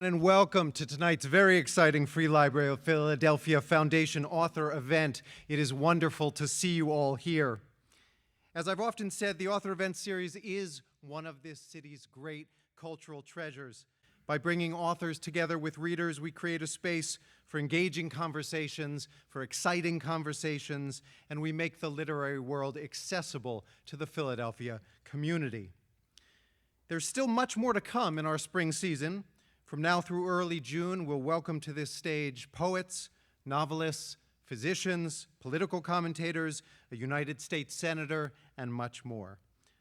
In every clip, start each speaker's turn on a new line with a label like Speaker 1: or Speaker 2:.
Speaker 1: And welcome to tonight's very exciting Free Library of Philadelphia Foundation author event. It is wonderful to see you all here. As I've often said, the author event series is one of this city's great cultural treasures. By bringing authors together with readers, we create a space for engaging conversations, for exciting conversations, and we make the literary world accessible to the Philadelphia community. There's still much more to come in our spring season. From now through early June, we'll welcome to this stage poets, novelists, physicians, political commentators, a United States senator, and much more.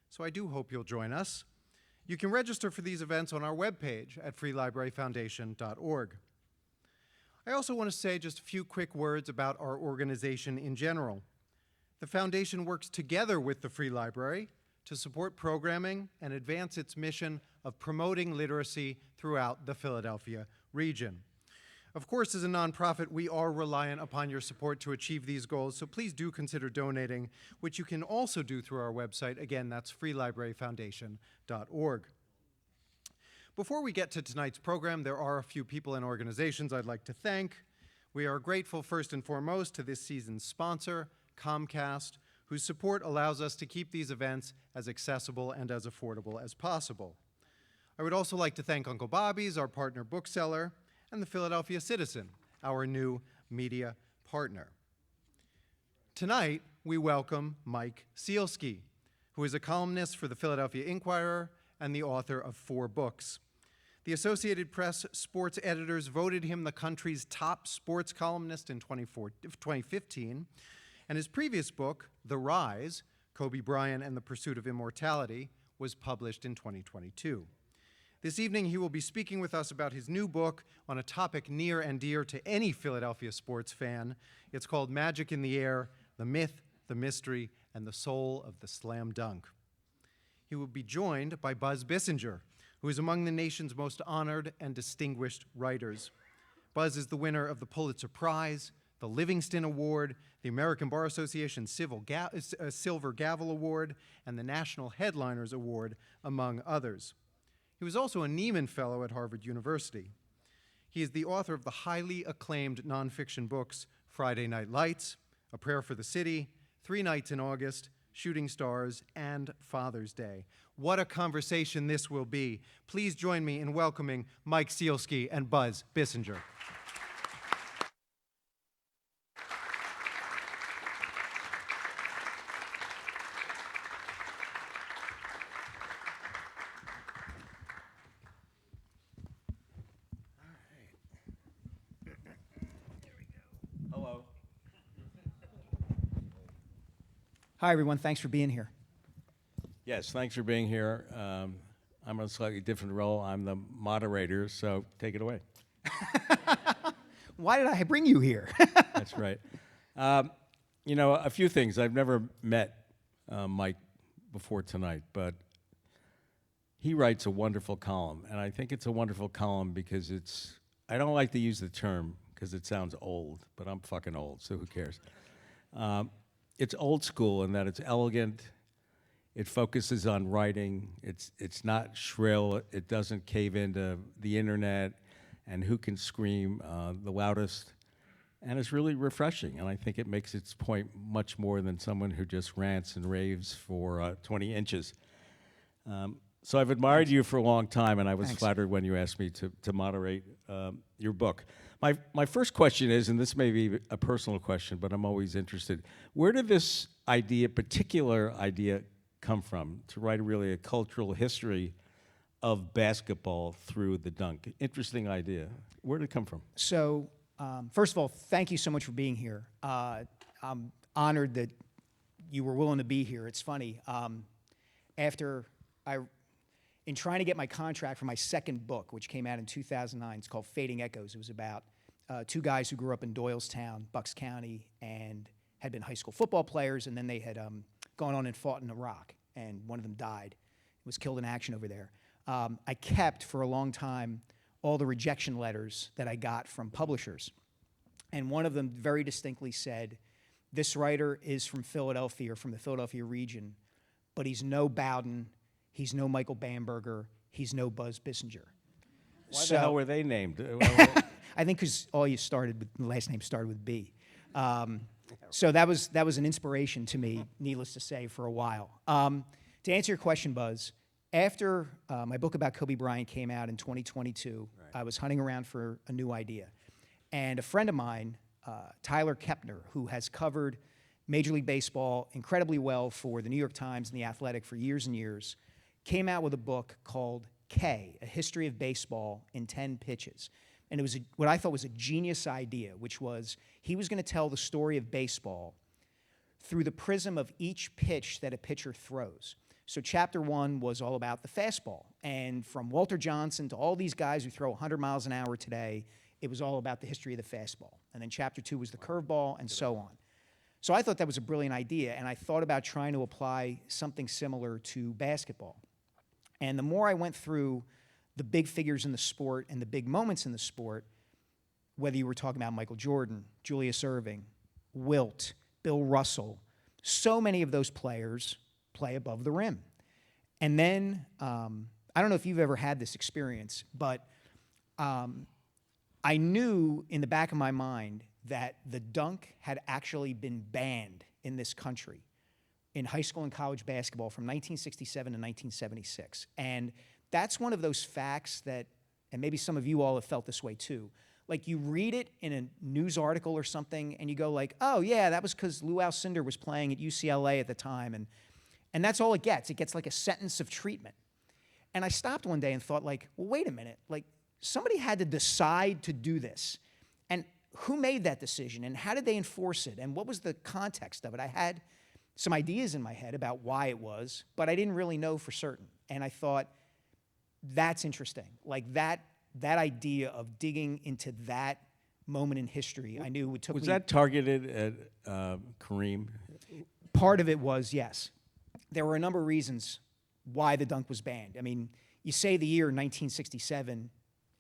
Speaker 1: So I do hope you'll join us. You can register for these events on our webpage at freelibraryfoundation.org. I also want to say just a few quick words about our organization in general. The foundation works together with the Free Library to support programming and advance its mission of promoting literacy throughout the Philadelphia region. Of course, as a nonprofit, we are reliant upon your support to achieve these goals, so please do consider donating, which you can also do through our website. Again, that's freelibraryfoundation.org. Before we get to tonight's program, there are a few people and organizations I'd like to thank. We are grateful first and foremost to this season's sponsor, Comcast, whose support allows us to keep these events as accessible and as affordable as possible. I would also like to thank Uncle Bobby's, our partner bookseller, and the Philadelphia Citizen, our new media partner. Tonight, we welcome Mike Sielski, who is a columnist for the Philadelphia Inquirer and the author of 4 books. The Associated Press sports editors voted him the country's top sports columnist in 2015, and his previous book, The Rise, Kobe Bryant and the Pursuit of Immortality, was published in 2022. This evening, he will be speaking with us about his new book on a topic near and dear to any Philadelphia sports fan. It's called Magic in the Air, The Myth, the Mystery, and the Soul of the Slam Dunk. He will be joined by Buzz Bissinger, who is among the nation's most honored and distinguished writers. Buzz is the winner of the Pulitzer Prize, the Livingston Award, the American Bar Association Silver Gavel Award, and the National Headliners Award, among others. He was also a Nieman Fellow at Harvard University. He is the author of the highly acclaimed nonfiction books Friday Night Lights, A Prayer for the City, 3 Nights in August, Shooting Stars, and Father's Day. What a conversation this will be. Please join me in welcoming Mike Sielski and Buzz Bissinger.
Speaker 2: Hi, everyone. Thanks for being here.
Speaker 3: Yes, thanks for being here. I'm in a slightly different role. I'm the moderator, so take it away.
Speaker 2: Why did I bring you here?
Speaker 3: That's right. You know, a few things. I've never met Mike before tonight, but he writes a wonderful column, and I think it's a wonderful column because I don't like to use the term because it sounds old, but I'm fucking old, so who cares? It's old school in that it's elegant, it focuses on writing, it's not shrill, it doesn't cave into the internet and who can scream the loudest, and it's really refreshing, and I think it makes its point much more than someone who just rants and raves for 20 inches. So I've admired you for a long time, and I was flattered when you asked me to moderate your book. My first question is, and this may be a personal question, but I'm always interested, where did this particular idea come from, to write really a cultural history of basketball through the dunk? Interesting idea. Where did it come from?
Speaker 2: So, first of all, thank you so much for being here. I'm honored that you were willing to be here. It's funny. In trying to get my contract for my second book, which came out in 2009, it's called Fading Echoes. It was about 2 guys who grew up in Doylestown, Bucks County, and had been high school football players, and then they had gone on and fought in Iraq, and one of them died, was killed in action over there. I kept, for a long time, all the rejection letters that I got from publishers, and one of them very distinctly said, this writer is from Philadelphia, or from the Philadelphia region, but he's no Bowden, he's no Michael Bamberger, he's no Buzz Bissinger.
Speaker 3: Why the hell were they named?
Speaker 2: I think because all you started with, the last name started with B. So that was an inspiration to me, needless to say, for a while. To answer your question, Buzz, after my book about Kobe Bryant came out in 2022, I was hunting around for a new idea. And a friend of mine, Tyler Kepner, who has covered Major League Baseball incredibly well for the New York Times and The Athletic for years and years, came out with a book called K, A History of Baseball in 10 Pitches. And it was what I thought was a genius idea, which was he was going to tell the story of baseball through the prism of each pitch that a pitcher throws. So chapter 1 was all about the fastball. And from Walter Johnson to all these guys who throw 100 miles an hour today, it was all about the history of the fastball. And then chapter 2 was the curveball and so on. So I thought that was a brilliant idea, and I thought about trying to apply something similar to basketball. And the more I went through the big figures in the sport and the big moments in the sport, whether you were talking about Michael Jordan, Julius Erving, Wilt, Bill Russell, so many of those players play above the rim. And then, I don't know if you've ever had this experience, but I knew in the back of my mind that the dunk had actually been banned in this country in high school and college basketball from 1967 to 1976. And that's one of those facts that, and maybe some of you all have felt this way too, like you read it in a news article or something and you go like, oh yeah, that was because Lou Alcindor was playing at UCLA at the time. And that's all it gets. It gets like a sentence of treatment. And I stopped one day and thought like, well, wait a minute, like somebody had to decide to do this. And who made that decision and how did they enforce it and what was the context of it? I had some ideas in my head about why it was, but I didn't really know for certain. And I thought, that's interesting. Like that idea of digging into that moment in history, I knew it took me...
Speaker 3: Was that targeted at Kareem?
Speaker 2: Part of it was, yes. There were a number of reasons why the dunk was banned. I mean, you say the year 1967,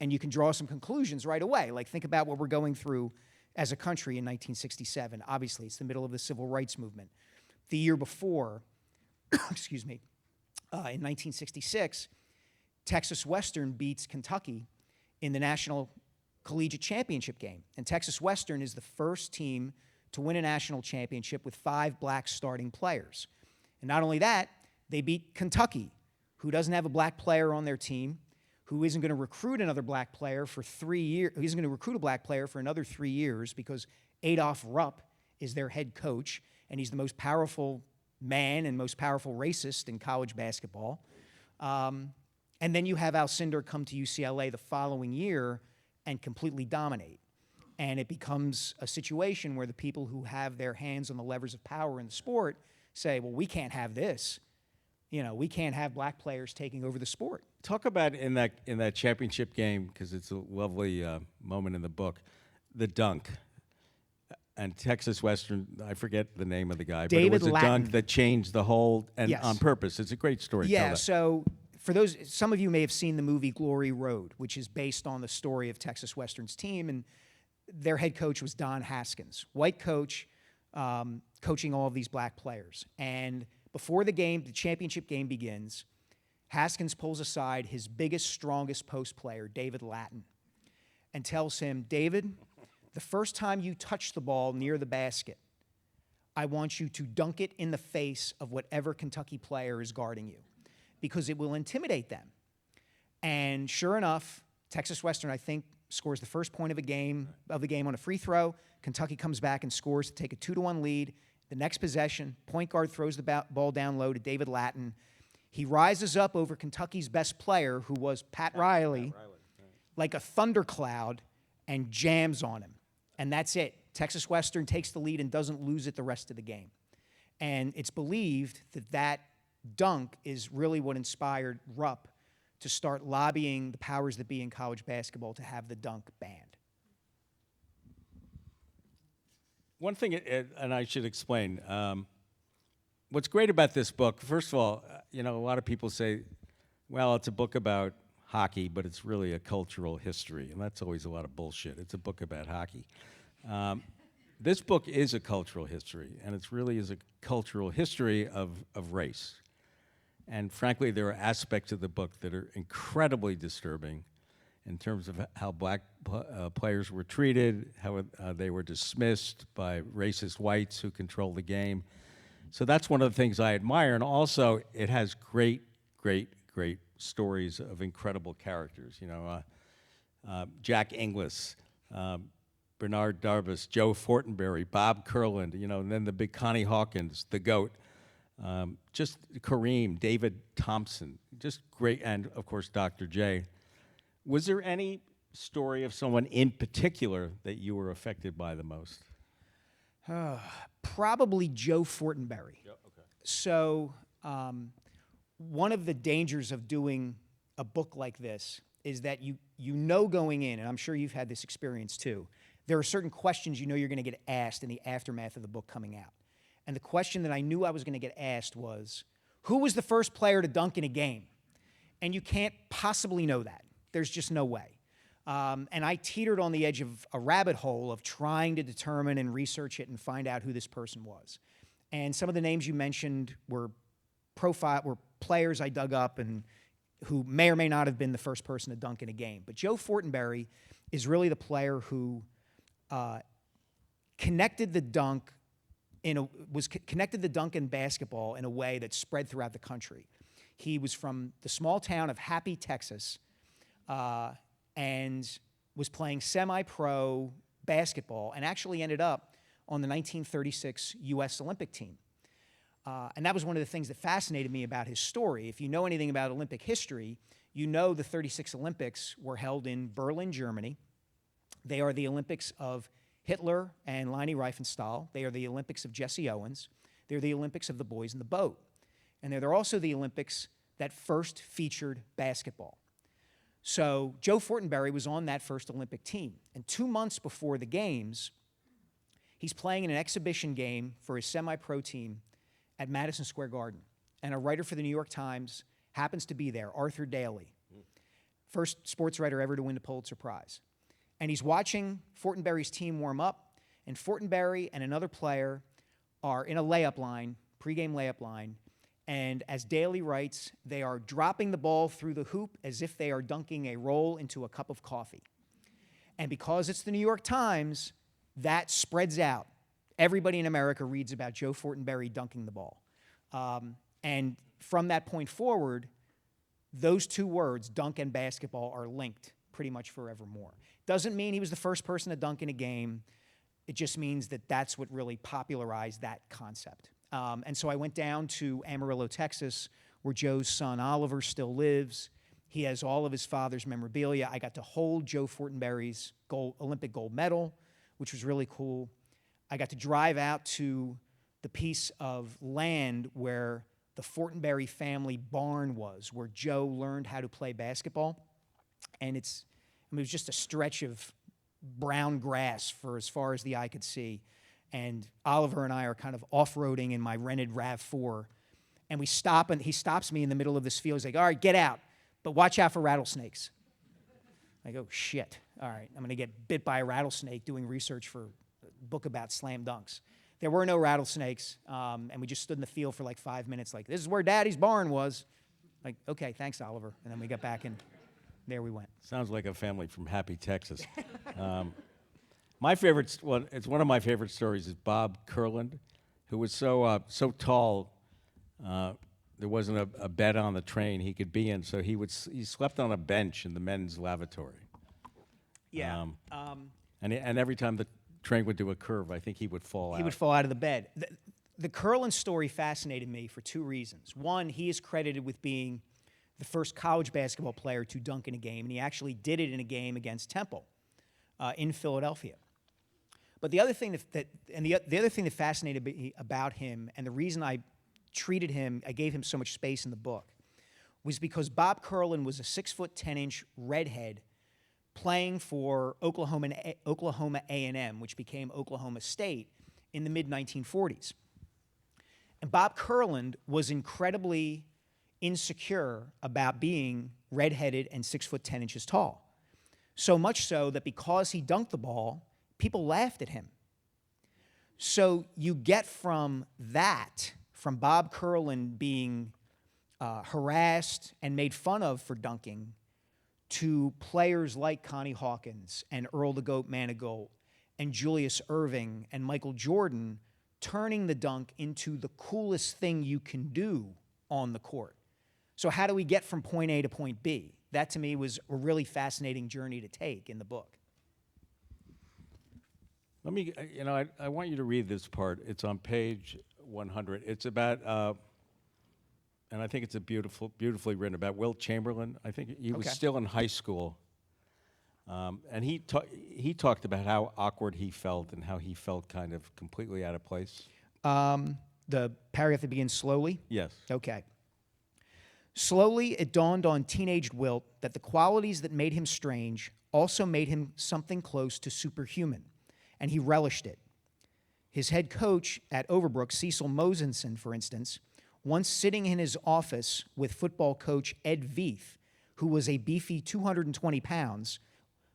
Speaker 2: and you can draw some conclusions right away. Like, think about what we're going through as a country in 1967. Obviously, it's the middle of the civil rights movement. The year before, excuse me, in 1966, Texas Western beats Kentucky in the National Collegiate Championship game. And Texas Western is the first team to win a national championship with 5 black starting players. And not only that, they beat Kentucky, who doesn't have a black player on their team, who isn't going to recruit another black player for 3 years, who isn't going to recruit a black player for another 3 years because Adolph Rupp is their head coach, and he's the most powerful man and most powerful racist in college basketball. And then you have Alcindor come to UCLA the following year and completely dominate. And it becomes a situation where the people who have their hands on the levers of power in the sport say, well, we can't have this. You know, we can't have black players taking over the sport.
Speaker 3: Talk about in that championship game, because it's a lovely moment in the book, the dunk. And Texas Western, I forget the name of the guy,
Speaker 2: David
Speaker 3: but it was a
Speaker 2: Latin.
Speaker 3: dunk that changed the whole, and
Speaker 2: Yes.
Speaker 3: on purpose. It's a great story. Tell
Speaker 2: Yeah,
Speaker 3: that.
Speaker 2: so for those, some of you may have seen the movie Glory Road, which is based on the story of Texas Western's team, and their head coach was Don Haskins, white coach, coaching all of these black players. And before the game, the championship game begins, Haskins pulls aside his biggest, strongest post player, David Latin, and tells him, David, the first time you touch the ball near the basket, I want you to dunk it in the face of whatever Kentucky player is guarding you, because it will intimidate them. And sure enough, Texas Western, I think, scores the first point of the game on a free throw. Kentucky comes back and scores to take a 2-1 lead. The next possession, point guard throws the ball down low to David Latin. He rises up over Kentucky's best player, who was Pat Riley, like a thundercloud, and jams on him. And that's it. Texas Western takes the lead and doesn't lose it the rest of the game. And it's believed that that dunk is really what inspired Rupp to start lobbying the powers that be in college basketball to have the dunk banned.
Speaker 3: One thing, and I should explain, what's great about this book, first of all, you know, a lot of people say, well, it's a book about hockey, but it's really a cultural history, and that's always a lot of bullshit. It's a book about hockey. This book is a cultural history, and it really is a cultural history of race. And frankly, there are aspects of the book that are incredibly disturbing in terms of how black players were treated, how they were dismissed by racist whites who control the game. So that's one of the things I admire. And also, it has great, great, great stories of incredible characters. You know, Jack Inglis, Bernard Darbus, Joe Fortenberry, Bob Kurland, you know, and then the big Connie Hawkins, the GOAT, just Kareem, David Thompson, just great, and of course, Dr. J. Was there any story of someone in particular that you were affected by the most?
Speaker 2: Probably Joe Fortenberry.
Speaker 3: Yeah, okay.
Speaker 2: So one of the dangers of doing a book like this is that you know going in, and I'm sure you've had this experience too, there are certain questions you know you're going to get asked in the aftermath of the book coming out. And the question that I knew I was going to get asked was, who was the first player to dunk in a game? And you can't possibly know that. There's just no way. And I teetered on the edge of a rabbit hole of trying to determine and research it and find out who this person was. And some of the names you mentioned were players I dug up and who may or may not have been the first person to dunk in a game. But Joe Fortenberry is really the player who connected the dunk in basketball in a way that spread throughout the country. He was from the small town of Happy, Texas, and was playing semi-pro basketball and actually ended up on the 1936 U.S. Olympic team. And that was one of the things that fascinated me about his story. If you know anything about Olympic history, you know the 36 Olympics were held in Berlin, Germany. They are the Olympics of Hitler and Leni Riefenstahl. They are the Olympics of Jesse Owens. They're the Olympics of the boys in the boat. And they're also the Olympics that first featured basketball. So Joe Fortenberry was on that first Olympic team. And 2 months before the games, he's playing in an exhibition game for his semi-pro team at Madison Square Garden. And a writer for the New York Times happens to be there, Arthur Daly, first sports writer ever to win the Pulitzer Prize. And he's watching Fortenberry's team warm up, and Fortenberry and another player are in a layup line, pregame layup line, and as Daly writes, they are dropping the ball through the hoop as if they are dunking a roll into a cup of coffee. And because it's the New York Times, that spreads out. Everybody in America reads about Joe Fortenberry dunking the ball. And from that point forward, those two words, dunk and basketball, are linked pretty much forevermore. Doesn't mean he was the first person to dunk in a game. It just means that that's what really popularized that concept. And so I went down to Amarillo, Texas, where Joe's son Oliver still lives. He has all of his father's memorabilia. I got to hold Joe Fortenberry's Olympic gold medal, which was really cool. I got to drive out to the piece of land where the Fortenberry family barn was, where Joe learned how to play basketball. And it was just a stretch of brown grass for as far as the eye could see. And Oliver and I are kind of off-roading in my rented RAV4. And we stop, and he stops me in the middle of this field. He's like, all right, get out, but watch out for rattlesnakes. I go, shit. All right, I'm going to get bit by a rattlesnake doing research for a book about slam dunks. There were no rattlesnakes, and we just stood in the field for like 5 minutes like, this is where Daddy's barn was. Like, okay, thanks, Oliver. And then we got back, and there we went.
Speaker 3: Sounds like a family from Happy, Texas. My favorite, well, it's one of my favorite stories is Bob Kurland, who was so tall, there wasn't a bed on the train he could be in, so he slept on a bench in the men's lavatory.
Speaker 2: Yeah.
Speaker 3: And every time the train would do a curve, I think he would fall out.
Speaker 2: He would fall out of the bed. The Kurland story fascinated me for two reasons. One, he is credited with being the first college basketball player to dunk in a game, and he actually did it in a game against Temple in Philadelphia. But the other thing the other thing that fascinated me about him, and the reason I treated him, I gave him so much space in the book, was because Bob Kurland was a 6'10" redhead playing for Oklahoma A&M, which became Oklahoma State in the mid-1940s. And Bob Kurland was incredibly insecure about being redheaded and 6'10" tall. So much so that because he dunked the ball, people laughed at him. So you get from that, from Bob Kurland being harassed and made fun of for dunking, to players like Connie Hawkins and Earl the Goat Manigault and Julius Erving and Michael Jordan turning the dunk into the coolest thing you can do on the court. So how do we get from point A to point B? That to me was a really fascinating journey to take in the book.
Speaker 3: Let me, I want you to read this part. It's on page 100. It's about, and I think it's beautifully written about Wilt Chamberlain. I think he was still in high school. And he talked about how awkward he felt and how he felt kind of completely out of place.
Speaker 2: The paragraph that begins slowly?
Speaker 3: Yes.
Speaker 2: Okay. Slowly, it dawned on teenaged Wilt that the qualities that made him strange also made him something close to superhuman, and he relished it. His head coach at Overbrook, Cecil Mosenson, for instance, once sitting in his office with football coach Ed Veith, who was a beefy 220 pounds,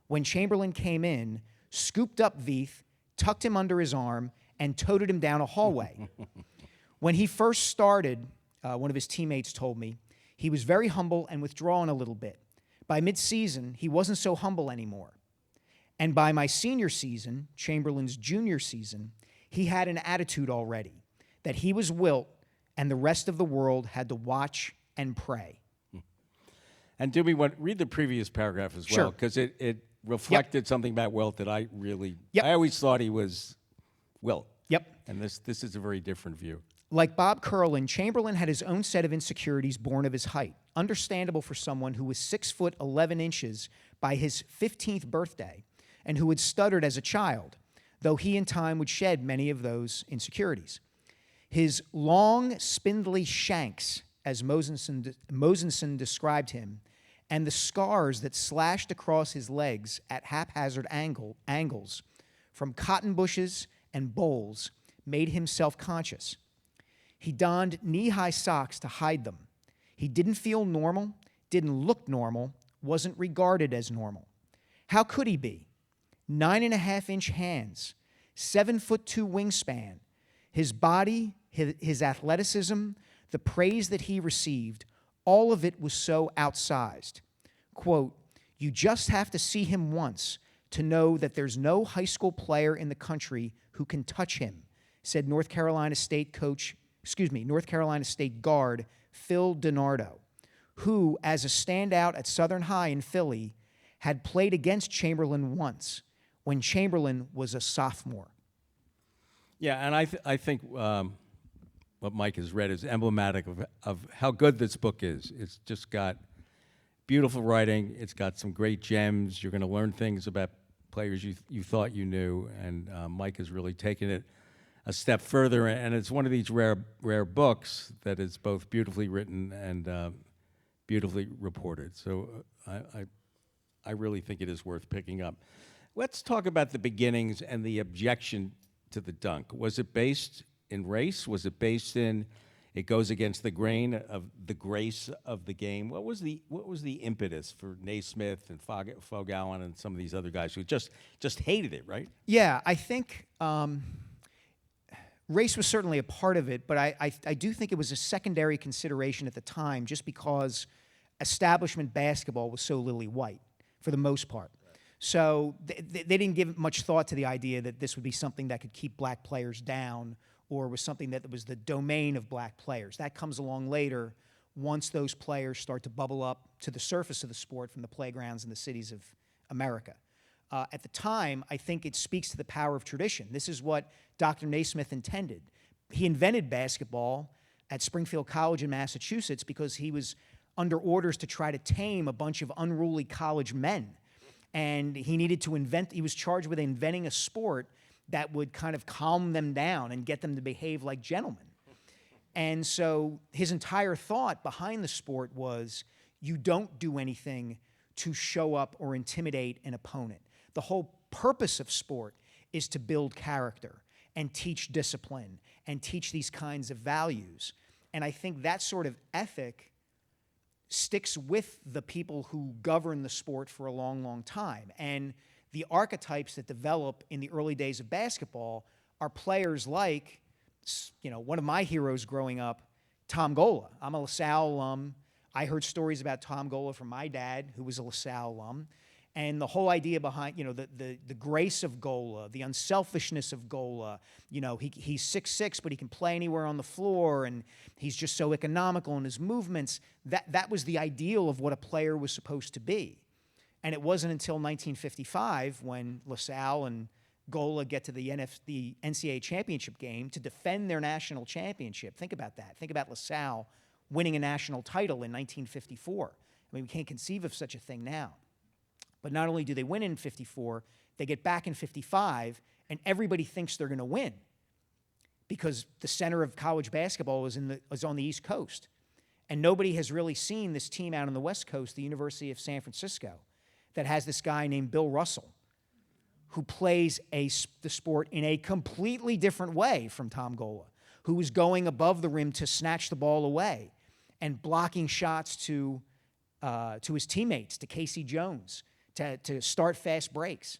Speaker 2: when Chamberlain came in, scooped up Veith, tucked him under his arm, and toted him down a hallway. When he first started, one of his teammates told me, he was very humble and withdrawn a little bit. By mid-season, he wasn't so humble anymore. And by my senior season, Chamberlain's junior season, he had an attitude already that he was Wilt and the rest of the world had to watch and pray.
Speaker 3: And do we read the previous paragraph as well? Because it reflected something about Wilt that I really, I always thought he was Wilt. And this is a very different view.
Speaker 2: Like Bob Curlin, Chamberlain had his own set of insecurities born of his height, understandable for someone who was 6 foot 11 inches by his 15th birthday and who had stuttered as a child, though he in time would shed many of those insecurities. His long, spindly shanks, as Mosenson described him, and the scars that slashed across his legs at haphazard angles from cotton bushes and bowls made him self-conscious. He donned knee-high socks to hide them. He didn't feel normal, didn't look normal, wasn't regarded as normal. How could he be? 9.5-inch hands, 7'2" wingspan, his body, his athleticism, the praise that he received, all of it was so outsized. Quote, you just have to see him once to know that there's no high school player in the country who can touch him, said North Carolina State guard Phil DiNardo, who, as a standout at Southern High in Philly, had played against Chamberlain once when Chamberlain was a sophomore.
Speaker 3: Yeah, and I think what Mike has read is emblematic of how good this book is. It's just got beautiful writing. It's got some great gems. You're going to learn things about players you thought you knew, and Mike has really taken it a step further. And it's one of these rare books that is both beautifully written and beautifully reported. So I really think it is worth picking up. Let's talk about the beginnings and the objection to the dunk. Was it based in race? Was it based in it goes against the grain of the grace of the game? What was the impetus for Naismith and Fogallen and some of these other guys who just hated it, right?
Speaker 2: Yeah, I think race was certainly a part of it, but I do think it was a secondary consideration at the time just because establishment basketball was so lily white for the most part. So they didn't give much thought to the idea that this would be something that could keep black players down or was something that was the domain of black players. That comes along later once those players start to bubble up to the surface of the sport from the playgrounds in the cities of America. At the time, I think it speaks to the power of tradition. This is what Dr. Naismith intended. He invented basketball at Springfield College in Massachusetts because he was under orders to try to tame a bunch of unruly college men. And he was charged with inventing a sport that would kind of calm them down and get them to behave like gentlemen. And so his entire thought behind the sport was you don't do anything to show up or intimidate an opponent. The whole purpose of sport is to build character and teach discipline and teach these kinds of values. And I think that sort of ethic sticks with the people who govern the sport for a long, long time. And the archetypes that develop in the early days of basketball are players like, one of my heroes growing up, Tom Gola. I'm a LaSalle alum. I heard stories about Tom Gola from my dad, who was a LaSalle alum, and the whole idea behind, the grace of Gola, the unselfishness of Gola. He's 6'6", but he can play anywhere on the floor, and he's just so economical in his movements. That was the ideal of what a player was supposed to be. And it wasn't until 1955 when LaSalle and Gola get to the NCAA championship game to defend their national championship. Think about that. Think about LaSalle winning a national title in 1954. I mean, we can't conceive of such a thing now. But not only do they win in 54, they get back in 55, and everybody thinks they're going to win because the center of college basketball is on the East Coast. And nobody has really seen this team out on the West Coast, the University of San Francisco, that has this guy named Bill Russell, who plays the sport in a completely different way from Tom Gola, who was going above the rim to snatch the ball away and blocking shots to his teammates, to Casey Jones, to start fast breaks.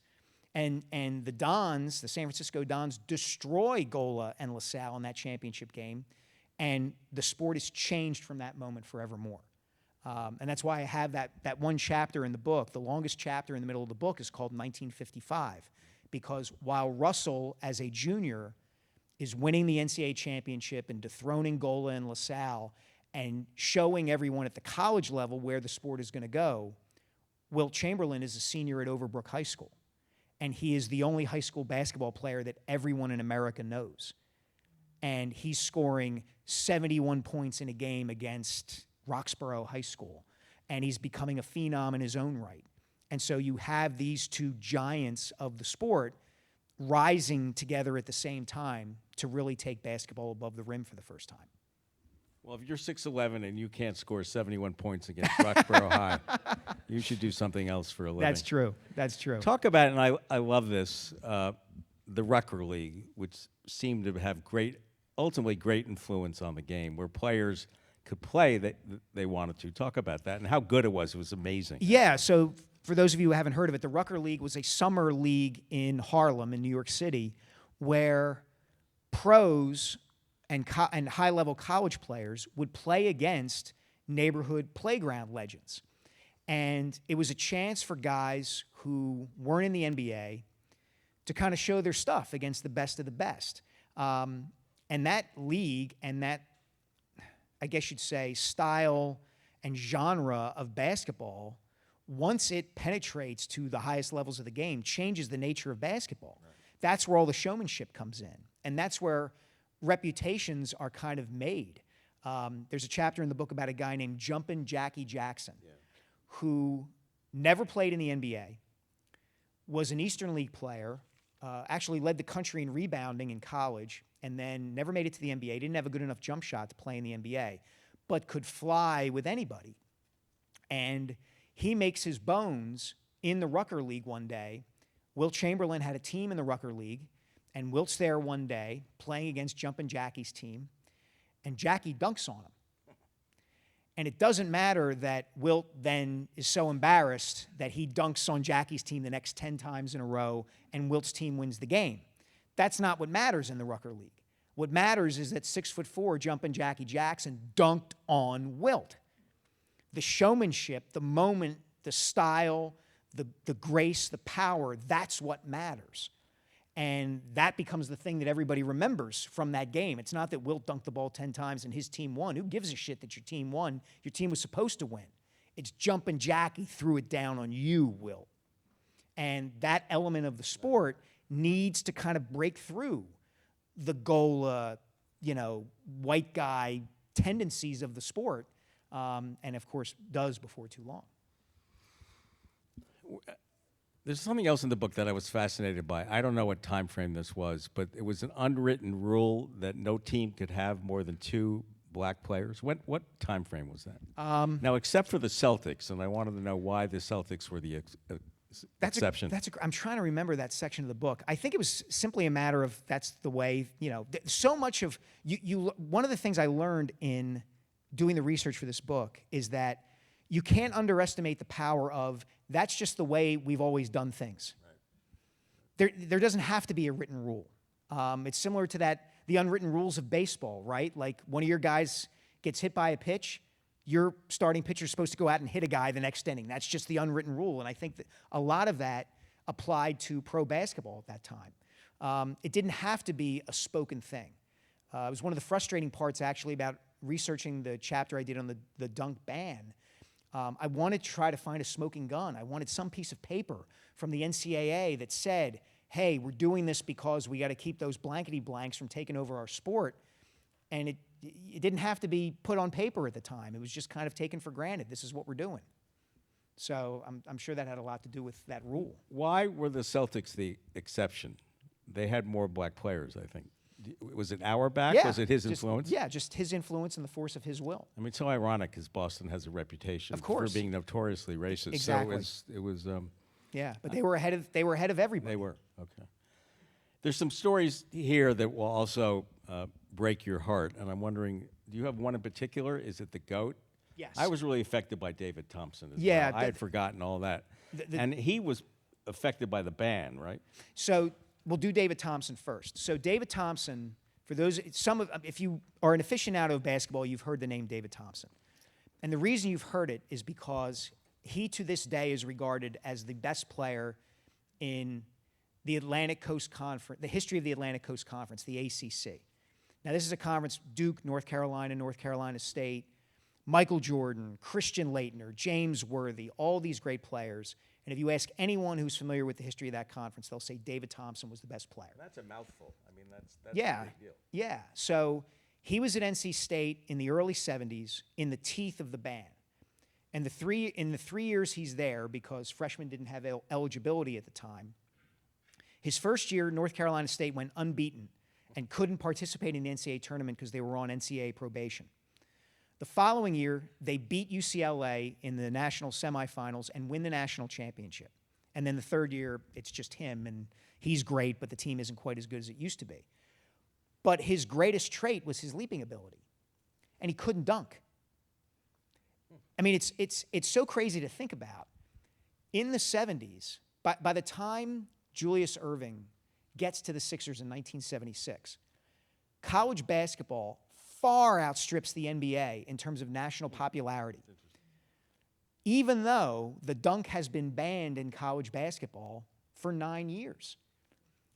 Speaker 2: And the Dons, the San Francisco Dons, destroy Gola and LaSalle in that championship game, and the sport has changed from that moment forevermore. And that's why I have that one chapter in the book. The longest chapter in the middle of the book is called 1955, because while Russell, as a junior, is winning the NCAA championship and dethroning Gola and LaSalle and showing everyone at the college level where the sport is going to go, Wilt Chamberlain is a senior at Overbrook High School, and he is the only high school basketball player that everyone in America knows. And he's scoring 71 points in a game against Roxborough High School, and he's becoming a phenom in his own right. And so you have these two giants of the sport rising together at the same time to really take basketball above the rim for the first time.
Speaker 3: Well, if you're 6'11" and you can't score 71 points against Roxborough High, you should do something else for a living.
Speaker 2: That's true. That's true.
Speaker 3: Talk about, and I love this, the Rucker League, which seemed to have ultimately great influence on the game, where players could play that they wanted to. Talk about that and how good it was. It was amazing.
Speaker 2: Yeah, so for those of you who haven't heard of it, the Rucker League was a summer league in Harlem, in New York City, where pros and high-level college players would play against neighborhood playground legends. And it was a chance for guys who weren't in the NBA to kind of show their stuff against the best of the best. And that league and that, I guess you'd say, style and genre of basketball, once it penetrates to the highest levels of the game, changes the nature of basketball. Right. That's where all the showmanship comes in. And that's where reputations are kind of made. There's a chapter in the book about a guy named Jumpin' Jackie Jackson, who never played in the NBA, was an Eastern League player, actually led the country in rebounding in college, and then never made it to the NBA, didn't have a good enough jump shot to play in the NBA, but could fly with anybody. And he makes his bones in the Rucker League one day. Wilt Chamberlain had a team in the Rucker League, and Wilt's there one day playing against Jumpin' Jackie's team, and Jackie dunks on him. And it doesn't matter that Wilt then is so embarrassed that he dunks on Jackie's team the next 10 times in a row, and Wilt's team wins the game. That's not what matters in the Rucker League. What matters is that 6'4" Jumpin' Jackie Jackson dunked on Wilt. The showmanship, the moment, the style, the grace, the power, that's what matters. And that becomes the thing that everybody remembers from that game. It's not that Wilt dunked the ball 10 times and his team won. Who gives a shit that your team won? Your team was supposed to win. It's Jumpin' Jackie threw it down on you, Wilt. And that element of the sport needs to kind of break through the Gola, white guy tendencies of the sport, and of course does before too long.
Speaker 3: There's something else in the book that I was fascinated by. I don't know what time frame this was, but it was an unwritten rule that no team could have more than 2 black players. What time frame was that? Now, except for the Celtics, and I wanted to know why the Celtics were the exception.
Speaker 2: I'm trying to remember that section of the book. I think it was simply a matter of that's the way, so much of one of the things I learned in doing the research for this book is that you can't underestimate the power of that's just the way we've always done things. Right. There doesn't have to be a written rule. It's similar to the unwritten rules of baseball, right? Like one of your guys gets hit by a pitch, your starting pitcher is supposed to go out and hit a guy the next inning. That's just the unwritten rule. And I think that a lot of that applied to pro basketball at that time. It didn't have to be a spoken thing. It was one of the frustrating parts, actually, about researching the chapter I did on the dunk ban. I wanted to try to find a smoking gun. I wanted some piece of paper from the NCAA that said, hey, we're doing this because we got to keep those blankety blanks from taking over our sport. And it didn't have to be put on paper at the time. It was just kind of taken for granted. This is what we're doing. So I'm sure that had a lot to do with that rule.
Speaker 3: Why were the Celtics the exception? They had more black players, I think. Was it Auerbach?
Speaker 2: Yeah,
Speaker 3: Was it his influence?
Speaker 2: Yeah, just his influence and the force of his will.
Speaker 3: I mean, it's so ironic because Boston has a reputation
Speaker 2: Of course.
Speaker 3: for being notoriously racist.
Speaker 2: Exactly.
Speaker 3: So it was
Speaker 2: Yeah, but they were ahead of everybody.
Speaker 3: they were. Okay. There's some stories here that will also break your heart, and I'm wondering, do you have one in particular? Is it the GOAT?
Speaker 2: Yes.
Speaker 3: I was really affected by David Thompson as
Speaker 2: Yeah,
Speaker 3: well. I had forgotten all that. And he was affected by the ban, right?
Speaker 2: So we'll do David Thompson first. So David Thompson, for those, if you are an aficionado of basketball, you've heard the name David Thompson. And the reason you've heard it is because he, to this day, is regarded as the best player in the Atlantic Coast Conference, the history of the Atlantic Coast Conference, the ACC. Now, this is a conference: Duke, North Carolina State, Michael Jordan, Christian Laettner, James Worthy, all these great players. And if you ask anyone who's familiar with the history of that conference, they'll say David Thompson was the best player.
Speaker 3: That's a mouthful. I mean, that's
Speaker 2: Yeah,
Speaker 3: a big deal.
Speaker 2: yeah. So he was at NC State in the early 70s in the teeth of the ban. And in the 3 years he's there, because freshmen didn't have eligibility at the time, his first year, North Carolina State went unbeaten and couldn't participate in the NCAA tournament because they were on NCAA probation. The following year, they beat UCLA in the national semifinals and win the national championship. And then the third year, it's just him, and he's great, but the team isn't quite as good as it used to be. But his greatest trait was his leaping ability, and he couldn't dunk. I mean, it's so crazy to think about. In the 70s, by the time Julius Erving gets to the Sixers in 1976, college basketball far outstrips the NBA in terms of national popularity. Even though the dunk has been banned in college basketball for 9 years.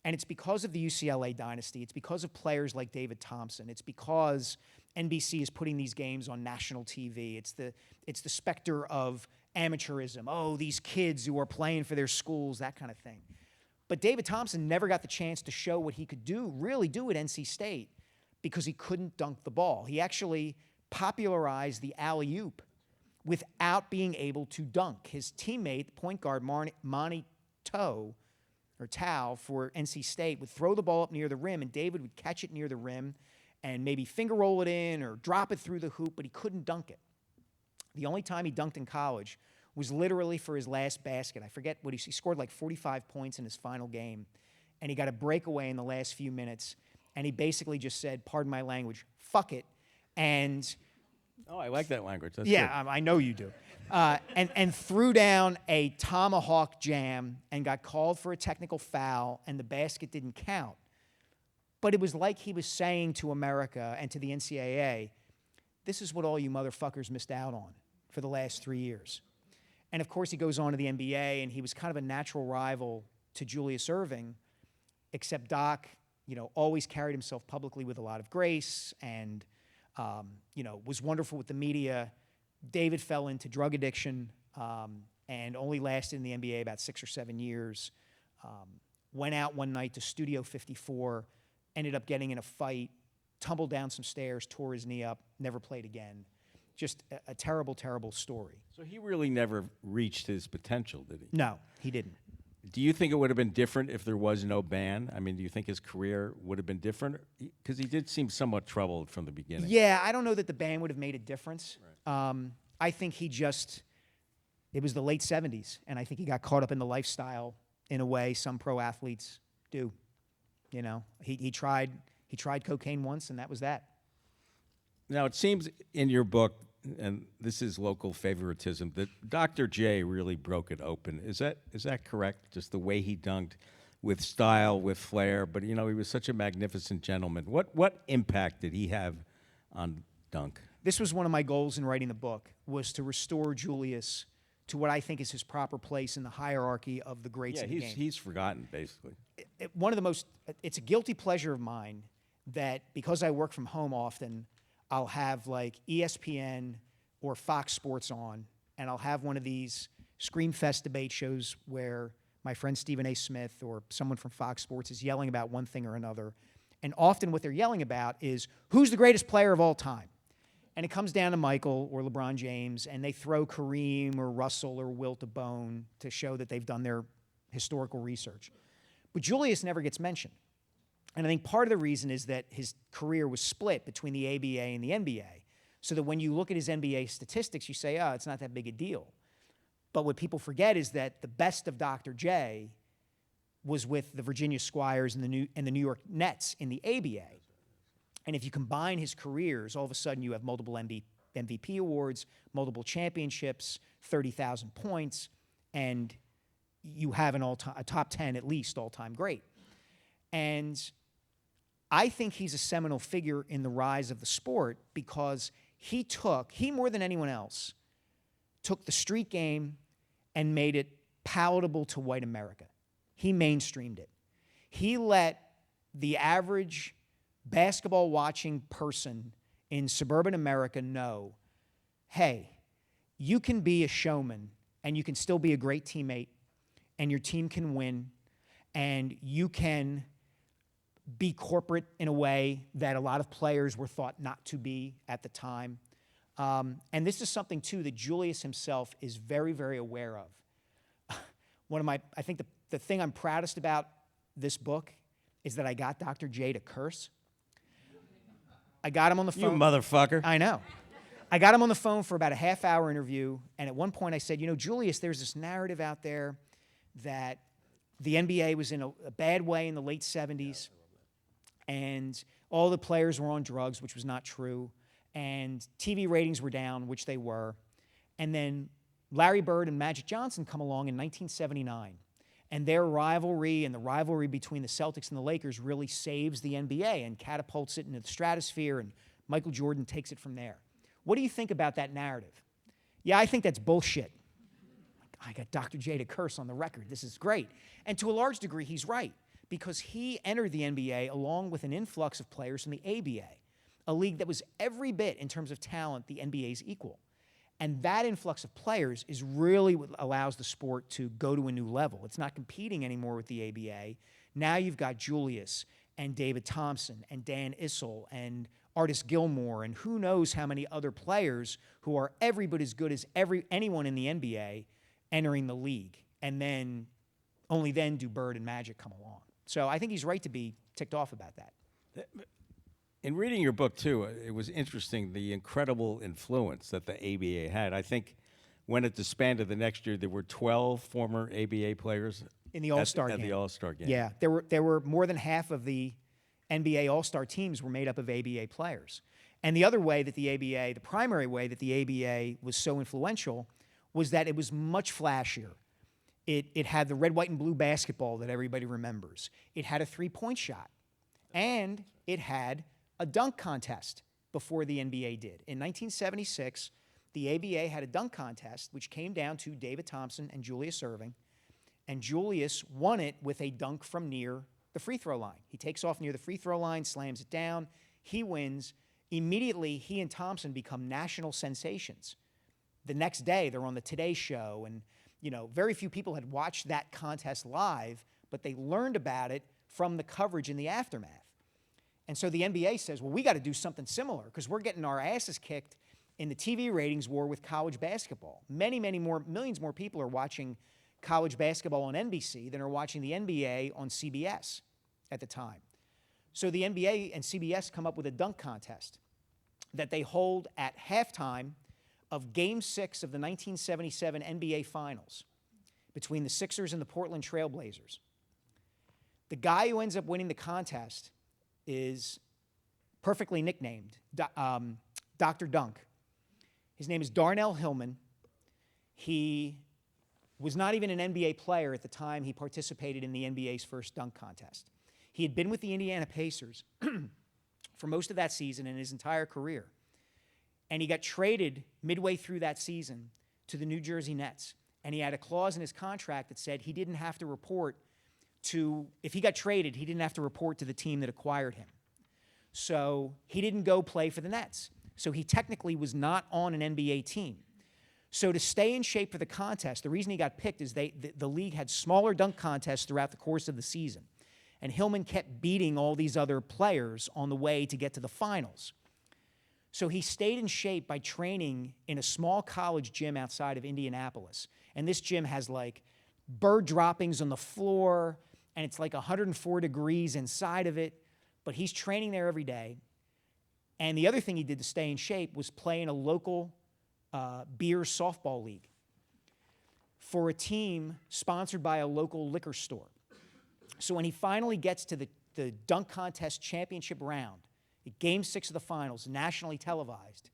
Speaker 2: And it's because of the UCLA dynasty. It's because of players like David Thompson. It's because NBC is putting these games on national TV. It's the specter of amateurism. Oh, these kids who are playing for their schools, that kind of thing. But David Thompson never got the chance to show what he could really do at NC State, because he couldn't dunk the ball. He actually popularized the alley-oop without being able to dunk. His teammate, the point guard, Monty Tao for NC State, would throw the ball up near the rim, and David would catch it near the rim and maybe finger roll it in or drop it through the hoop, but he couldn't dunk it. The only time he dunked in college was literally for his last basket. I forget what he scored, like 45 points in his final game, and he got a breakaway in the last few minutes, and he basically just said, pardon my language, fuck it, and...
Speaker 3: Oh, I like that language. That's
Speaker 2: yeah,
Speaker 3: good.
Speaker 2: I know you do. And threw down a tomahawk jam and got called for a technical foul, and the basket didn't count. But it was like he was saying to America and to the NCAA, this is what all you motherfuckers missed out on for the last 3 years. And of course, he goes on to the NBA, and he was kind of a natural rival to Julius Erving, except Doc, always carried himself publicly with a lot of grace and, was wonderful with the media. David fell into drug addiction and only lasted in the NBA about 6 or 7 years. Went out one night to Studio 54, ended up getting in a fight, tumbled down some stairs, tore his knee up, never played again. Just a terrible, terrible story.
Speaker 3: So he really never reached his potential, did he?
Speaker 2: No, he didn't.
Speaker 3: Do you think it would have been different if there was no ban? I mean, do you think his career would have been different? Because he did seem somewhat troubled from the beginning.
Speaker 2: Yeah, I don't know that the ban would have made a difference.
Speaker 3: Right.
Speaker 2: I think it was the late 70s, and I think he got caught up in the lifestyle in a way some pro athletes do. He tried cocaine once, and that was that.
Speaker 3: Now, it seems in your book, and this is local favoritism, that Dr. J really broke it open. Is that correct? Just the way he dunked, with style, with flair, but he was such a magnificent gentleman. What impact did he have on dunk?
Speaker 2: this was one of my goals in writing the book, was to restore Julius to what I think is his proper place in the hierarchy of the greats of the game.
Speaker 3: He's forgotten, basically.
Speaker 2: It's a guilty pleasure of mine that because I work from home often, I'll have like ESPN or Fox Sports on, and I'll have one of these Screamfest debate shows where my friend Stephen A. Smith or someone from Fox Sports is yelling about one thing or another. And often what they're yelling about is, who's the greatest player of all time? And it comes down to Michael or LeBron James, and they throw Kareem or Russell or Wilt a bone to show that they've done their historical research. But Julius never gets mentioned. And I think part of the reason is that his career was split between the ABA and the NBA, so that when you look at his NBA statistics, you say, oh, it's not that big a deal. But what people forget is that the best of Dr. J was with the Virginia Squires and the New York Nets in the ABA. And if you combine his careers, all of a sudden you have multiple MVP awards, multiple championships, 30,000 points, and you have a top 10 at least all-time great. And I think he's a seminal figure in the rise of the sport because he more than anyone else, took the street game and made it palatable to white America. He mainstreamed it. He let the average basketball-watching person in suburban America know, hey, you can be a showman and you can still be a great teammate and your team can win and you can be corporate in a way that a lot of players were thought not to be at the time. And this is something, too, that Julius himself is very, very aware of. I think the thing I'm proudest about this book is that I got Dr. J to curse. I got him on the phone.
Speaker 3: You motherfucker.
Speaker 2: I know. I got him on the phone for about a half-hour interview, and at one point I said, Julius, there's this narrative out there that the NBA was in a bad way in the late 70s, and all the players were on drugs, which was not true, and TV ratings were down, which they were. And then Larry Bird and Magic Johnson come along in 1979, and their rivalry and the rivalry between the Celtics and the Lakers really saves the NBA and catapults it into the stratosphere, and Michael Jordan takes it from there. What do you think about that narrative? Yeah, I think that's bullshit. I got Dr. J to curse on the record. This is great. And to a large degree, he's right, because he entered the NBA along with an influx of players from the ABA, a league that was every bit, in terms of talent, the NBA's equal. And that influx of players is really what allows the sport to go to a new level. It's not competing anymore with the ABA. Now you've got Julius and David Thompson and Dan Issel and Artis Gilmore and who knows how many other players who are every bit as good as anyone in the NBA entering the league. And then, only then do Bird and Magic come along. So I think he's right to be ticked off about that.
Speaker 3: In reading your book, too, it was interesting the incredible influence that the ABA had. I think when it disbanded the next year, there were 12 former ABA players
Speaker 2: in the All-Star game.
Speaker 3: At the All-Star game.
Speaker 2: Yeah, there were more than half of the NBA All-Star teams were made up of ABA players. And the other way that the primary way that the ABA was so influential was that it was much flashier. It had the red, white, and blue basketball that everybody remembers. It had a three-point shot. And it had a dunk contest before the NBA did. In 1976, the ABA had a dunk contest, which came down to David Thompson and Julius Erving. And Julius won it with a dunk from near the free throw line. He takes off near the free throw line, slams it down. He wins. Immediately, he and Thompson become national sensations. The next day, they're on the Today Show, and very few people had watched that contest live, but they learned about it from the coverage in the aftermath. And so the NBA says, well, we got to do something similar because we're getting our asses kicked in the TV ratings war with college basketball. Millions more people are watching college basketball on NBC than are watching the NBA on CBS at the time. So the NBA and CBS come up with a dunk contest that they hold at halftime of Game 6 of the 1977 NBA Finals between the Sixers and the Portland Trail Blazers. The guy who ends up winning the contest is perfectly nicknamed Dr. Dunk. His name is Darnell Hillman. He was not even an NBA player at the time he participated in the NBA's first dunk contest. He had been with the Indiana Pacers for most of that season and his entire career. And he got traded midway through that season to the New Jersey Nets. And he had a clause in his contract that said he didn't have to report to, if he got traded, he didn't have to report to the team that acquired him. So he didn't go play for the Nets. So he technically was not on an NBA team. So to stay in shape for the contest, the reason he got picked is the league had smaller dunk contests throughout the course of the season. And Hillman kept beating all these other players on the way to get to the finals. So he stayed in shape by training in a small college gym outside of Indianapolis. And this gym has like bird droppings on the floor, and it's like 104 degrees inside of it. But he's training there every day. And the other thing he did to stay in shape was play in a local beer softball league for a team sponsored by a local liquor store. So when he finally gets to the dunk contest championship round, Game 6 of the finals, nationally televised,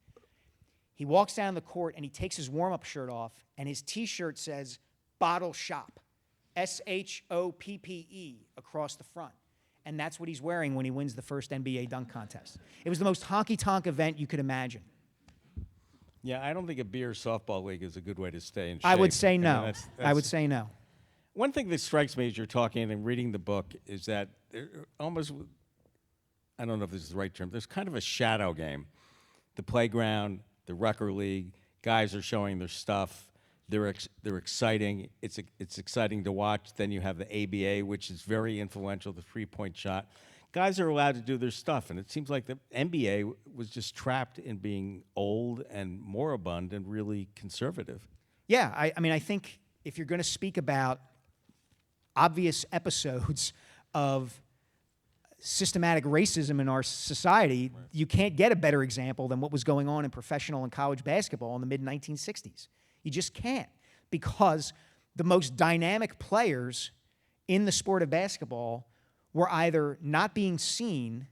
Speaker 2: he walks down the court and he takes his warm-up shirt off, and his T-shirt says, "Bottle Shop," SHOPPE, across the front. And that's what he's wearing when he wins the first NBA dunk contest. It was the most honky-tonk event you could imagine.
Speaker 3: Yeah, I don't think a beer softball league is a good way to stay in shape.
Speaker 2: I would say no.
Speaker 3: That's
Speaker 2: I would say no.
Speaker 3: One thing that strikes me as you're talking and reading the book is that there almost, I don't know if this is the right term, there's kind of a shadow game. The playground, the Rucker League, guys are showing their stuff. They're exciting. It's exciting to watch. Then you have the ABA, which is very influential, the three-point shot. Guys are allowed to do their stuff, and it seems like the NBA was just trapped in being old and moribund and really conservative.
Speaker 2: Yeah, I mean, I think if you're going to speak about obvious episodes of systematic racism in our society, right, you can't get a better example than what was going on in professional and college basketball in the mid-1960s. You just can't, because the most dynamic players in the sport of basketball were either not being seen